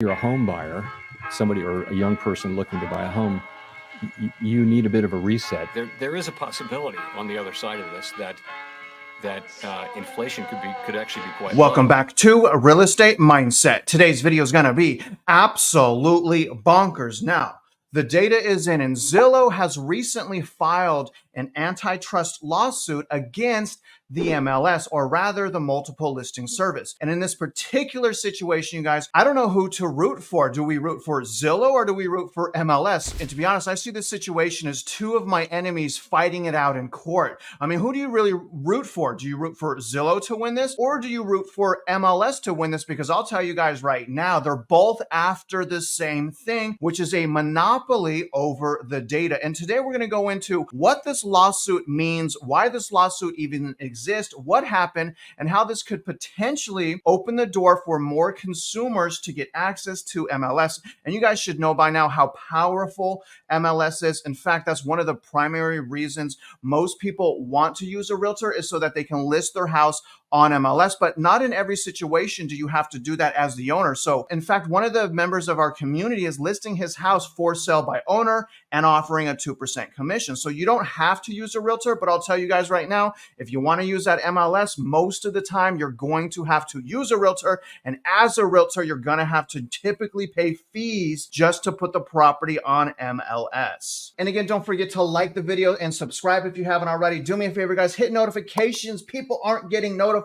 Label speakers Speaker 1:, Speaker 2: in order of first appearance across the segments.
Speaker 1: you're a home buyer, somebody or a young person looking to buy a home, you need a bit of a reset.
Speaker 2: There is a possibility on the other side of this that inflation could actually be quite
Speaker 3: Welcome
Speaker 2: low.
Speaker 3: back to Real Estate Mindset. Today's video is going to be absolutely bonkers. Now, the data is in, and Zillow has recently filed an antitrust lawsuit against the MLS, or rather the multiple listing service. And in this particular situation, you guys, I don't know who to root for. Do we root for Zillow or do we root for MLS? And to be honest, I see this situation as two of my enemies fighting it out in court. I mean, who do you really root for? Do you root for Zillow to win this, or do you root for MLS to win this? Because I'll tell you guys right now, they're both after the same thing, which is a monopoly over the data. And today we're going to go into what this lawsuit means, why this lawsuit even exists, what happened, and how this could potentially open the door for more consumers to get access to MLS. And you guys should know by now how powerful MLS is. In fact, that's one of the primary reasons most people want to use a realtor, is so that they can list their house on MLS, but not in every situation do you have to do that as the owner. So in fact, one of the members of our community is listing his house for sale by owner and offering a 2% commission. So you don't have to use a realtor, but I'll tell you guys right now, if you want to use that MLS, most of the time you're going to have to use a realtor. And as a realtor, you're going to have to typically pay fees just to put the property on MLS. And again, don't forget to like the video and subscribe if you haven't already. Do me a favor, guys, hit notifications. People aren't getting notified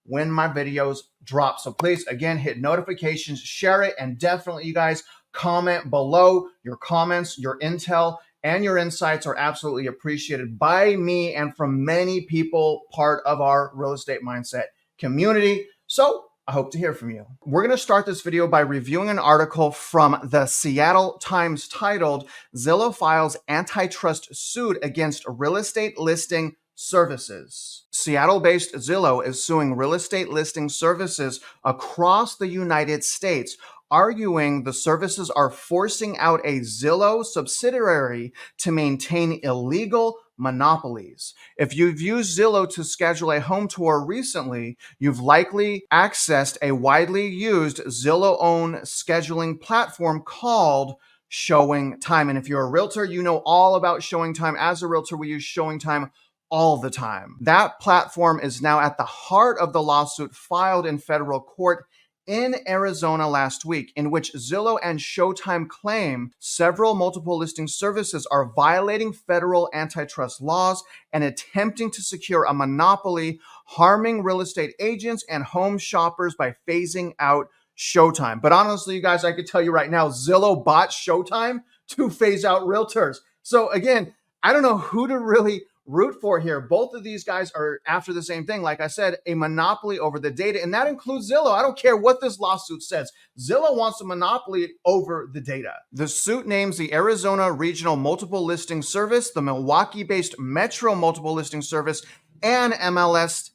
Speaker 3: when my videos drop. So please, again, hit notifications, share it, and definitely, you guys, comment below. Your comments, your intel, and your insights are absolutely appreciated by me and from many people part of our Real Estate Mindset community. So I hope to hear from you. We're going to start this video by reviewing an article from the Seattle Times titled "Zillow Files Antitrust Suit Against Real Estate Listing Services." Seattle-based Zillow is suing real estate listing services across the United States, arguing the services are forcing out a Zillow subsidiary to maintain illegal monopolies. If you've used Zillow to schedule a home tour recently, you've likely accessed a widely used Zillow-owned scheduling platform called Showing Time. And if you're a realtor, you know all about Showing Time. As a realtor, we use Showing Time all the time. That platform is now at the heart of the lawsuit filed in federal court in Arizona last week, in which Zillow and Showtime claim several multiple listing services are violating federal antitrust laws and attempting to secure a monopoly, harming real estate agents and home shoppers by phasing out Showtime. But honestly, you guys, I could tell you right now, Zillow bought Showtime to phase out realtors. So again, I don't know who to really root for here. Both of these guys are after the same thing. Like I said, a monopoly over the data, and that includes Zillow. I don't care what this lawsuit says. Zillow wants a monopoly over the data. The suit names the Arizona Regional Multiple Listing Service, the Milwaukee-based Metro Multiple Listing Service, and MLS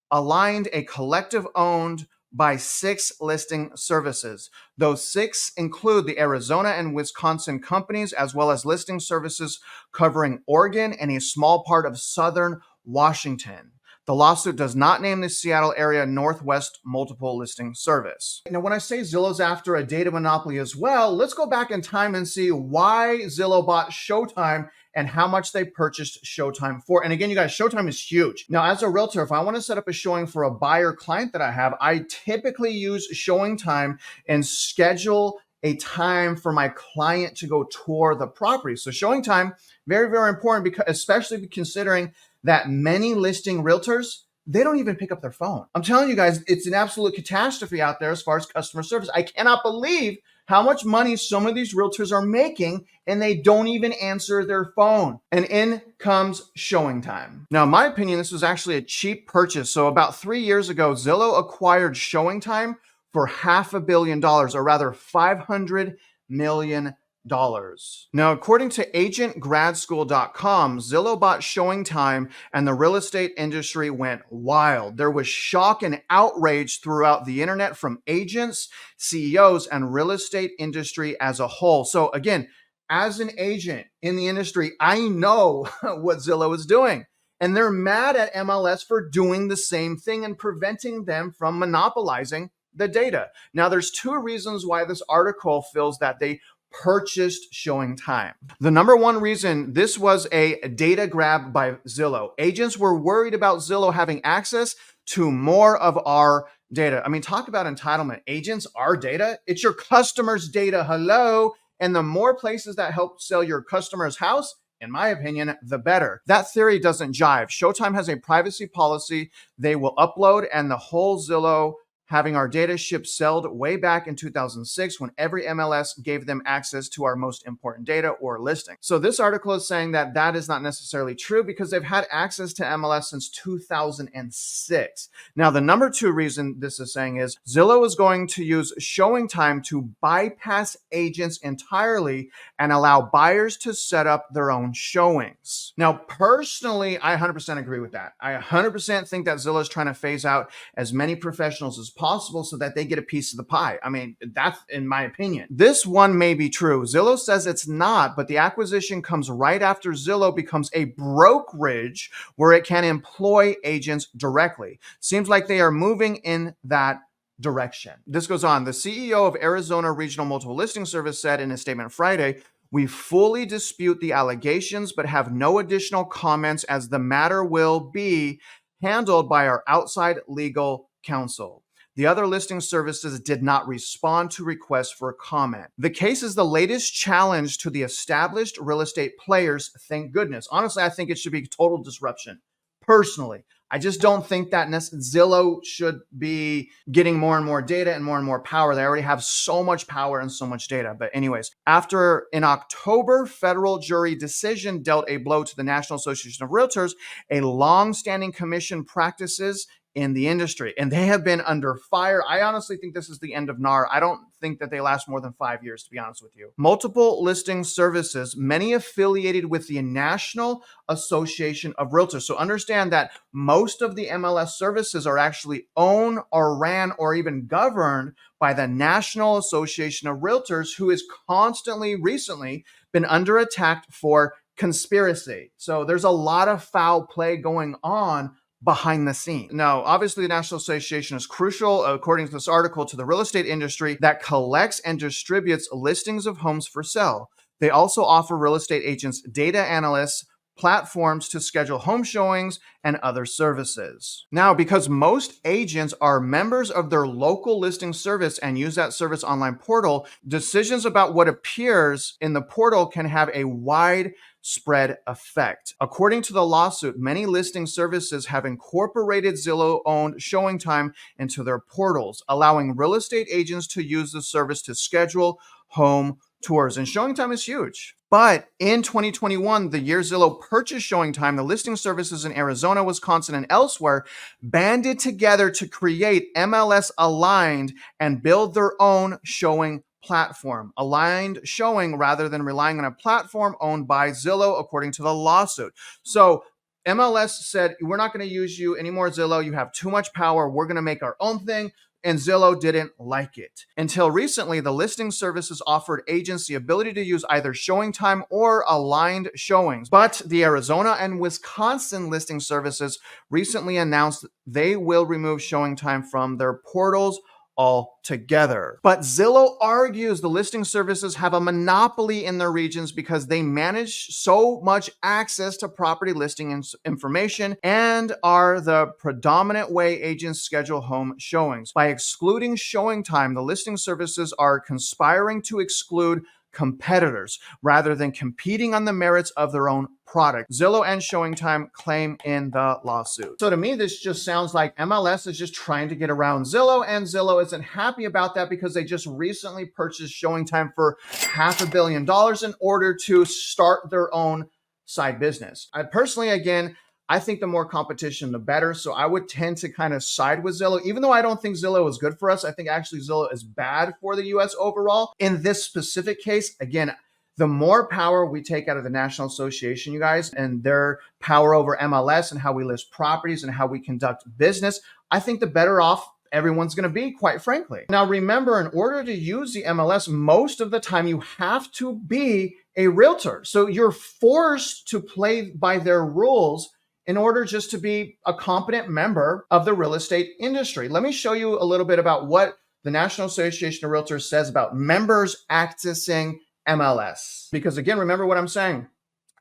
Speaker 3: aligned a collective owned by 6 listing services. Those 6 include the Arizona and Wisconsin companies, as well as listing services covering Oregon and a small part of southern Washington. The lawsuit does not name the Seattle area Northwest Multiple Listing Service. Now, when I say Zillow's after a data monopoly as well, let's go back in time and see why Zillow bought Showtime and how much they purchased Showtime for. And again, you guys, Showtime is huge. Now, as a realtor, if I want to set up a showing for a buyer client that I have, I typically use Showing Time and schedule a time for my client to go tour the property. So Showing Time, very, very important, because especially considering that many listing realtors, they don't even pick up their phone. I'm telling you guys, it's an absolute catastrophe out there as far as customer service. I cannot believe how much money some of these realtors are making, and they don't even answer their phone. And in comes Showing Time. Now, in my opinion, this was actually a cheap purchase. So about 3 years ago, Zillow acquired Showing Time for $500 million, or rather $500 million. Now, according to agentgradschool.com, Zillow bought Showing Time and the real estate industry went wild. There was shock and outrage throughout the internet from agents, CEOs, and real estate industry as a whole. So again, as an agent in the industry, I know what Zillow is doing. And they're mad at MLS for doing the same thing and preventing them from monopolizing the data. Now, there's two reasons why this article feels that they purchased showing time. The number one reason, this was a data grab by Zillow. Agents were worried about Zillow having access to more of our data. I mean, talk about entitlement. Agents are data. It's your customers' data. Hello. And the more places that help sell your customer's house, in my opinion, the better. That theory doesn't jive. Showtime has a privacy policy. They will upload, and the whole Zillow having our data shipped sold way back in 2006 when every MLS gave them access to our most important data or listing. So this article is saying that that is not necessarily true because they've had access to MLS since 2006. Now, the number two reason this is saying is Zillow is going to use showing time to bypass agents entirely and allow buyers to set up their own showings. Now, personally, I 100% agree with that. I 100% think that Zillow is trying to phase out as many professionals as possible so that they get a piece of the pie. I mean, that's in my opinion. This one may be true. Zillow says it's not, but the acquisition comes right after Zillow becomes a brokerage where it can employ agents directly. Seems like they are moving in that direction. This goes on. The CEO of Arizona Regional Multiple Listing Service said in a statement Friday, "We fully dispute the allegations, but have no additional comments as the matter will be handled by our outside legal counsel." The other listing services did not respond to requests for comment. The case is the latest challenge to the established real estate players, thank goodness. Honestly, I think it should be total disruption. Personally, I just don't think that Zillow should be getting more and more data and more power. They already have so much power and so much data. But anyways, after an October federal jury decision dealt a blow to the National Association of Realtors, a long-standing commission practices in the industry, and they have been under fire. I honestly think this is the end of NAR. I don't think that they last more than 5 years, to be honest with you. Multiple listing services, many affiliated with the National Association of Realtors. So understand that most of the MLS services are actually owned or ran or even governed by the National Association of Realtors, who has constantly recently been under attack for conspiracy. So there's a lot of foul play going on behind the scenes. Now, obviously, the National Association is crucial, according to this article, to the real estate industry that collects and distributes listings of homes for sale. They also offer real estate agents, data analysts, platforms to schedule home showings and other services. Now, because most agents are members of their local listing service and use that service online portal, decisions about what appears in the portal can have a wide spread effect. According to the lawsuit, many listing services have incorporated Zillow-owned showing time into their portals, allowing real estate agents to use the service to schedule home tours. And showing time is huge. But in 2021, the year Zillow purchased showing time, the listing services in Arizona, Wisconsin, and elsewhere banded together to create MLS aligned and build their own showing platform, aligned showing rather than relying on a platform owned by Zillow, according to the lawsuit. So MLS said, we're not going to use you anymore, Zillow. You have too much power. We're going to make our own thing. And Zillow didn't like it. Until recently, the listing services offered agents the ability to use either showing time or aligned showings. But the Arizona and Wisconsin listing services recently announced they will remove showing time from their portals altogether. But Zillow argues the listing services have a monopoly in their regions because they manage so much access to property listing information and are the predominant way agents schedule home showings. By excluding showing time, the listing services are conspiring to exclude competitors rather than competing on the merits of their own product. Zillow and showing time claim in the lawsuit. So to me, this just sounds like MLS is just trying to get around Zillow, and Zillow isn't happy about that because they just recently purchased showing time for $500 million in order to start their own side business. I personally, again, I think the more competition, the better. So I would tend to kind of side with Zillow, even though I don't think Zillow is good for us. I think actually Zillow is bad for the US overall. In this specific case, again, the more power we take out of the National Association, you guys, and their power over MLS and how we list properties and how we conduct business, I think the better off everyone's going to be, quite frankly. Now, remember, in order to use the MLS, most of the time you have to be a realtor. So you're forced to play by their rules in order just to be a competent member of the real estate industry. Let me show you a little bit about what the National Association of Realtors says about members accessing MLS. Because again, remember what I'm saying.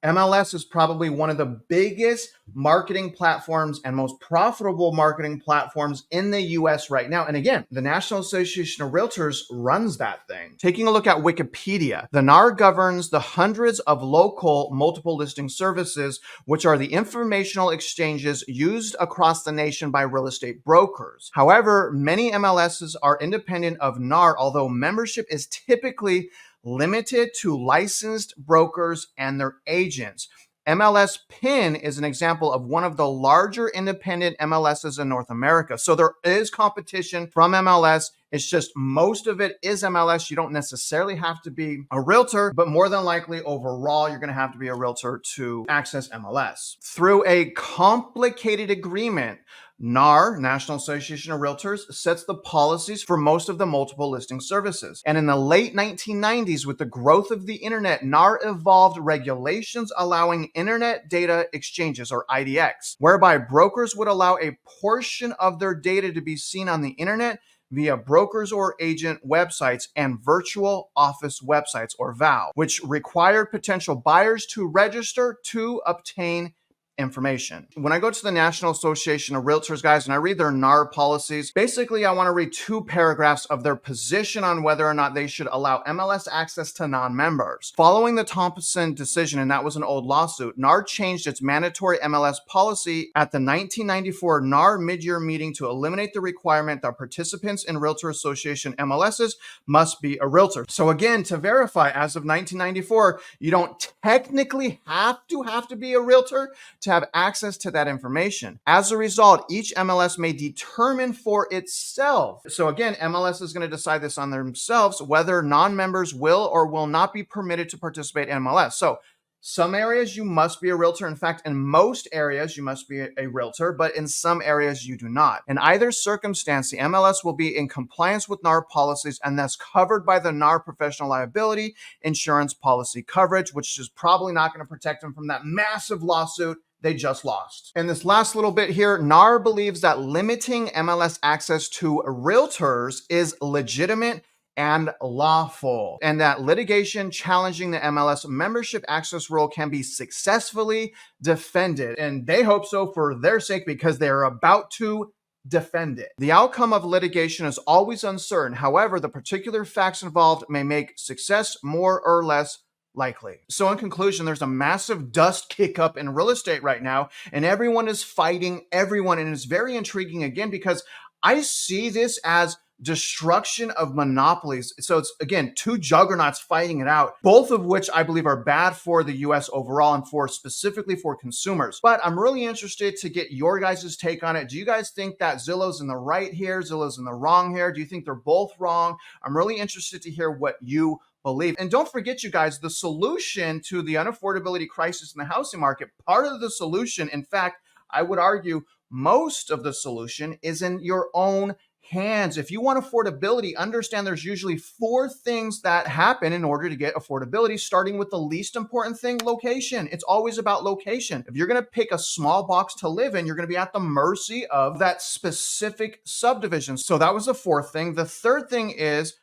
Speaker 3: MLS is probably one of the biggest marketing platforms and most profitable marketing platforms in the US right now. And again, the National Association of Realtors runs that thing. Taking a look at Wikipedia, the NAR governs the hundreds of local multiple listing services, which are the informational exchanges used across the nation by real estate brokers. However, many MLSs are independent of NAR, although membership is typically limited to licensed brokers and their agents. MLS PIN is an example of one of the larger independent MLSs in North America. So there is competition from MLS. It's just most of it is MLS. You don't necessarily have to be a realtor, but more than likely overall, you're going to have to be a realtor to access MLS. Through a complicated agreement, NAR, National Association of Realtors, sets the policies for most of the multiple listing services. And in the late 1990s, with the growth of the internet, NAR evolved regulations allowing internet data exchanges, or IDX, whereby brokers would allow a portion of their data to be seen on the internet via brokers or agent websites and virtual office websites, or VOW, which required potential buyers to register to obtain information. When I go to the National Association of Realtors, guys, and I read their NAR policies, basically I want to read 2 paragraphs of their position on whether or not they should allow MLS access to non-members. Following the Thompson decision, and that was an old lawsuit, NAR changed its mandatory MLS policy at the 1994 NAR mid-year meeting to eliminate the requirement that participants in Realtor Association MLSs must be a realtor. So again, to verify, as of 1994, you don't technically have to be a realtor to have access to that information. As a result, each MLS may determine for itself. So again, MLS is going to decide this on themselves, whether non-members will or will not be permitted to participate in MLS. So some areas you must be a realtor. In fact, in most areas you must be a realtor, but in some areas you do not. In either circumstance, the MLS will be in compliance with NAR policies and thus covered by the NAR professional liability insurance policy coverage, which is probably not going to protect them from that massive lawsuit they just lost. In this last little bit here, NAR believes that limiting MLS access to realtors is legitimate and lawful, and that litigation challenging the MLS membership access rule can be successfully defended. And they hope so for their sake, because they're about to defend it. The outcome of litigation is always uncertain. However, the particular facts involved may make success more or less likely. So in conclusion, there's a massive dust kick up in real estate right now, and everyone is fighting everyone. And it's very intriguing again, because I see this as destruction of monopolies. So it's, again, 2 juggernauts fighting it out, both of which I believe are bad for the US overall and for specifically for consumers. But I'm really interested to get your guys' take on it. Do you guys think that Zillow's in the right here? Zillow's in the wrong here? Do you think they're both wrong? I'm really interested to hear what you believe. And don't forget, you guys, the solution to the unaffordability crisis in the housing market, part of the solution, in fact, I would argue most of the solution, is in your own hands. If you want affordability, understand there's usually 4 things that happen in order to get affordability, starting with the least important thing, location. It's always about location. If you're going to pick a small box to live in, you're going to be at the mercy of that specific subdivision. So that was the 4th thing. The 3rd thing is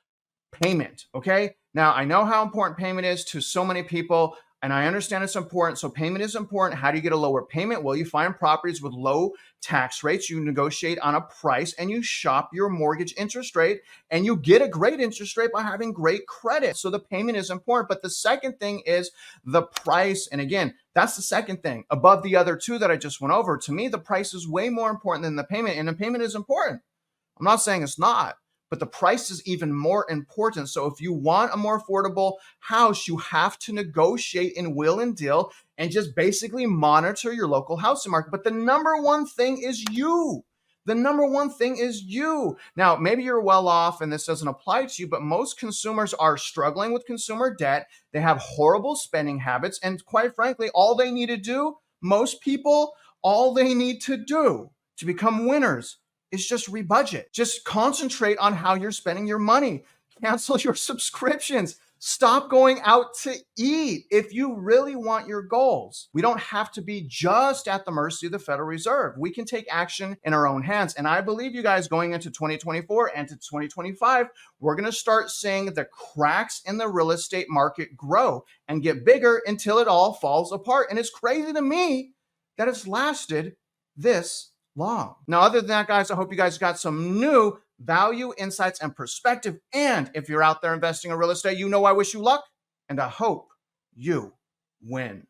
Speaker 3: payment. Okay. Now, I know how important payment is to so many people, and I understand it's important. So payment is important. How do you get a lower payment? Well, you find properties with low tax rates. You negotiate on a price and you shop your mortgage interest rate, and you get a great interest rate by having great credit. So the payment is important. But the second thing is the price. And again, that's the second thing above the other 2 that I just went over. To me, the price is way more important than the payment, and the payment is important. I'm not saying it's not, but the price is even more important. So if you want a more affordable house, you have to negotiate and will and deal and just basically monitor your local housing market. But the number one thing is you. The number one thing is you. Now, maybe you're well off and this doesn't apply to you, but most consumers are struggling with consumer debt. They have horrible spending habits. And quite frankly, all they need to do, most people, all they need to do to become winners is just rebudget. Just concentrate on how you're spending your money. Cancel your subscriptions. Stop going out to eat if you really want your goals. We don't have to be just at the mercy of the Federal Reserve. We can take action in our own hands. And I believe you guys going into 2024 and to 2025, we're going to start seeing the cracks in the real estate market grow and get bigger until it all falls apart. And it's crazy to me that it's lasted this long. Now, other than that, guys, I hope you guys got some new value, insights, and perspective. And if you're out there investing in real estate, you know I wish you luck and I hope you win.